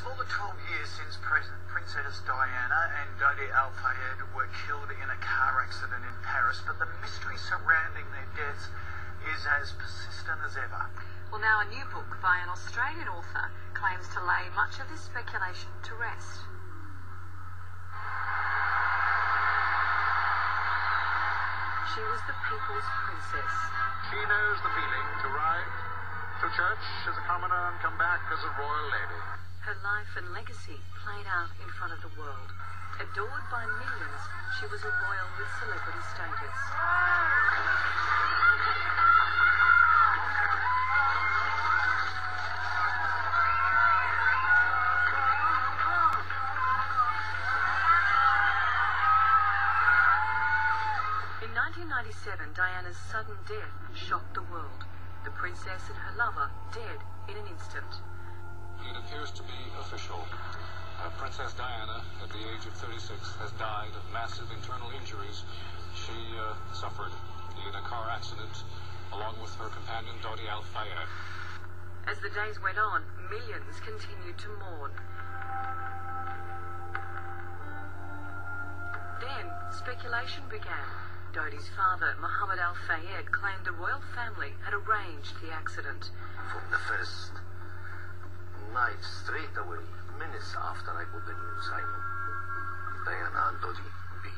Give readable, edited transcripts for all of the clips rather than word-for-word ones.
for the 12 years since Princess Diana and Dodi Fayed were killed in a car accident in Paris, but the mystery surrounding their deaths is as persistent as ever. Well, now a new book by an Australian author claims to lay much of this speculation to rest. She was the people's princess. She knows the feeling to ride to church as a commoner and come back as a royal lady. Her life and legacy played out in front of the world. Adored by millions, she was a royal with celebrity status. In 1997, Diana's sudden death shocked the world. The princess and her lover dead in an instant. It appears to be official. Princess Diana, at the age of 36, has died of massive internal injuries she suffered in a car accident along with her companion Dodi Fayed. As the days went on, millions continued to mourn. Then speculation began. Dodi's father, Mohammed Fayed, claimed the royal family had arranged the accident. From the first night, straight away, minutes after I got the news, I knew Diana and Dodi would be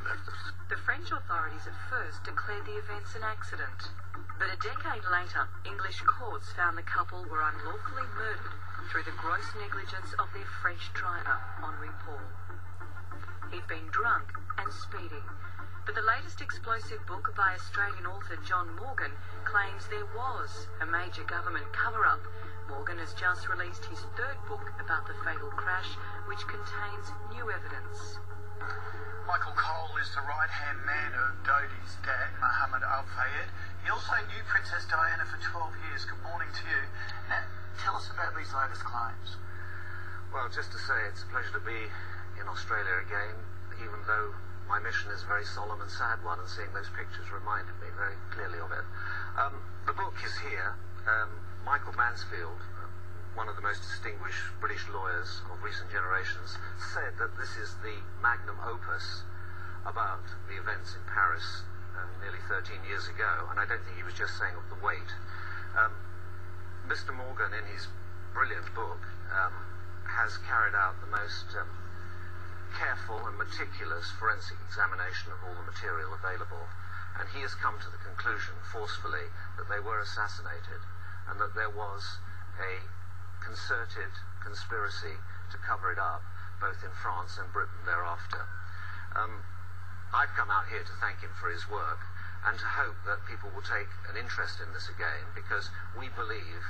murdered. The French authorities at first declared the events an accident. But a decade later, English courts found the couple were unlawfully murdered through the gross negligence of their French driver, Henri Paul. He'd been drunk and speeding. But the latest explosive book by Australian author John Morgan claims there was a major government cover-up. Morgan has just released his third book about the fatal crash, which contains new evidence. Michael Cole is the right-hand man of Dodi's dad, Mohammed Fayed. He also knew Princess Diana for 12 years. Good morning to you. Now, tell us about these latest claims. Well, just to say, it's a pleasure to be in Australia again, even though my mission is a very solemn and sad one, and seeing those pictures reminded me very clearly of it. The book is here. Michael Mansfield, one of the most distinguished British lawyers of recent generations, said that this is the magnum opus about the events in Paris nearly 13 years ago, and I don't think he was just saying of the weight. Mr. Morgan, in his brilliant book, has carried out the most careful and meticulous forensic examination of all the material available, and he has come to the conclusion forcefully that they were assassinated and that there was a concerted conspiracy to cover it up, both in France and Britain thereafter. I've come out here to thank him for his work and to hope that people will take an interest in this again, because we believe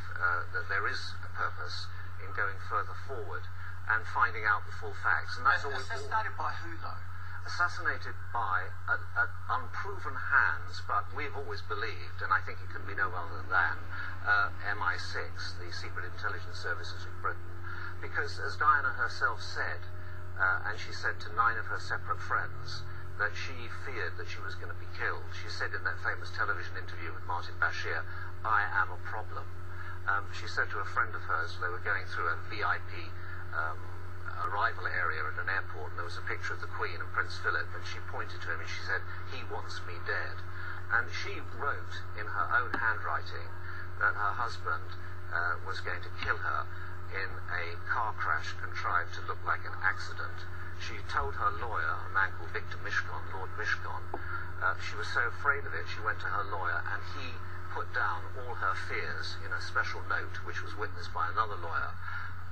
that there is a purpose in going further forward and finding out the full facts. And that's all. Assassinated by who, though? Assassinated by unproven hands, but we've always believed, and I think it can be no other than MI6, the Secret Intelligence Services of Britain. Because, as Diana herself said, and she said to 9 of her separate friends, that she feared that she was going to be killed. She said in that famous television interview with Martin Bashir, "I am a problem." She said to a friend of hers, they were going through a VIP arrival area at an airport, and there was a picture of the Queen and Prince Philip, and she pointed to him and she said, "He wants me dead." And she wrote in her own handwriting that her husband was going to kill her in a car crash contrived to look like an accident. She told her lawyer, a man called Victor Mishcon, Lord Mishcon, she was so afraid of it, she went to her lawyer, and he put down all her fears in a special note, which was witnessed by another lawyer.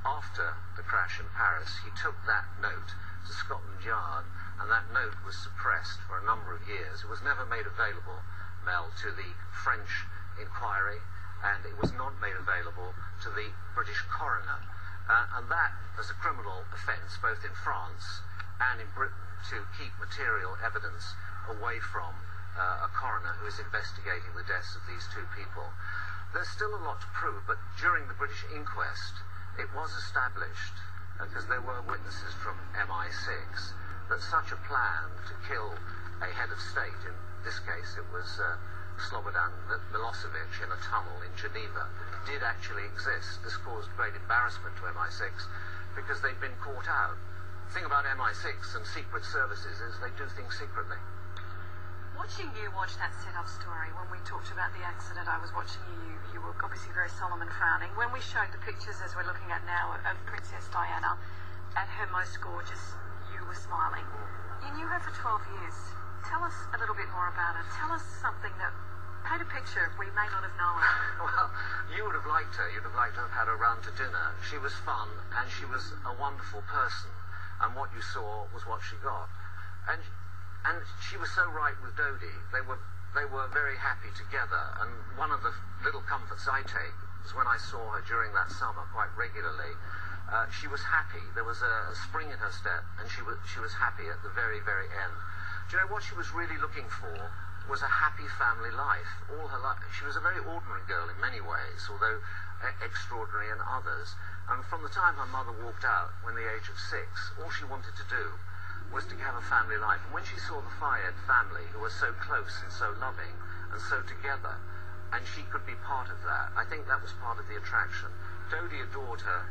After the crash in Paris, he took that note to Scotland Yard, and that note was suppressed for a number of years. It was never made available, Mel, to the French inquiry, and it was not made available to the British coroner. And that was a criminal offence, both in France and in Britain, to keep material evidence away from a coroner who is investigating the deaths of these two people. There's still a lot to prove, but during the British inquest, it was established, because there were witnesses from MI6, that such a plan to kill a head of state, in this case it was Slobodan Milosevic in a tunnel in Geneva, did actually exist. This caused great embarrassment to MI6, because they'd been caught out. The thing about MI6 and secret services is they do things secretly. Watching you watch that set-up story, when we talked about the accident, I was watching you. You were obviously very solemn and frowning. When we showed the pictures, as we're looking at now, of Princess Diana at her most gorgeous, you were smiling. You knew her for 12 years. Tell us a little bit more about her. Tell us something that... Paint a picture we may not have known. Well, you would have liked her. You'd have liked to have had her round to dinner. She was fun, and she was a wonderful person. And what you saw was what she got. And she was so right with Dodi. They were very happy together. And one of the little comforts I take is when I saw her during that summer quite regularly. She was happy. There was a spring in her step, and she was happy at the very, very end. Do you know what she was really looking for? Was a happy family life. All her life. She was a very ordinary girl in many ways, although extraordinary in others. And from the time her mother walked out, when the age of 6, all she wanted to do was to have a family life. And when she saw the Fayed family, who were so close and so loving and so together, and she could be part of that, I think that was part of the attraction. Dodi adored her.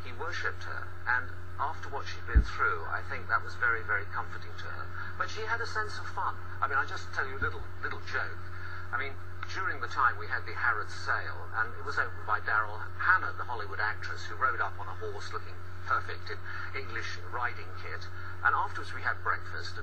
He worshipped her. And after what she'd been through, I think that was very, very comforting to her. But she had a sense of fun. I mean, I'll just tell you a little joke. I mean, during the time we had the Harrods sale, and it was opened by Daryl Hannah, the Hollywood actress, who rode up on a horse looking perfect in English riding kit. And afterwards we had breakfast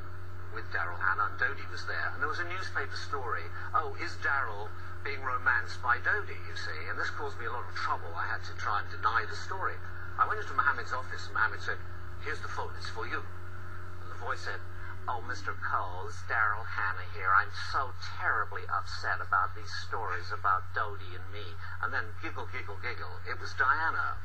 with Daryl Hannah, and Dodi was there. And there was a newspaper story, oh, is Daryl being romanced by Dodi, you see? And this caused me a lot of trouble. I had to try and deny the story. I went into Mohammed's office, and Mohammed said, here's the phone, it's for you. And the voice said, oh, Mr. Cole, it's Daryl Hannah here. I'm so terribly upset about these stories about Dodi and me. And then giggle, giggle, giggle. It was Diana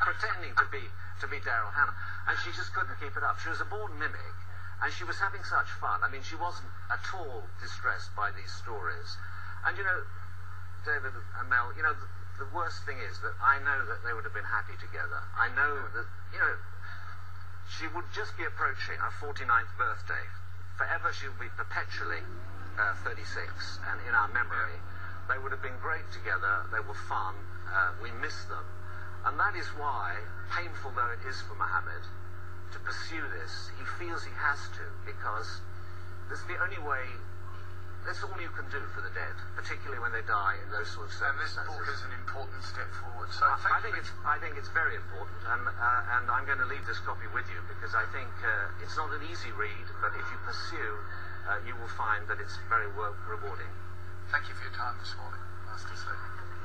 pretending to be Daryl Hannah. And she just couldn't keep it up. She was a born mimic, and she was having such fun. I mean, she wasn't at all distressed by these stories. And, you know, David and Mel, you know, the worst thing is that I know that they would have been happy together. I know that, you know, she would just be approaching her 49th birthday. Forever she would be perpetually 36, and in our memory. They would have been great together. They were fun. We miss them. And that is why, painful though it is for Mohammed to pursue this, he feels he has to, because this is the only way. That's all you can do for the dead, particularly when they die in those sorts of circumstances. And this book is an important step forward. So I think it's very important, and I'm going to leave this copy with you because I think it's not an easy read, but if you pursue, you will find that it's very rewarding. Thank you for your time this morning. Nice to see you.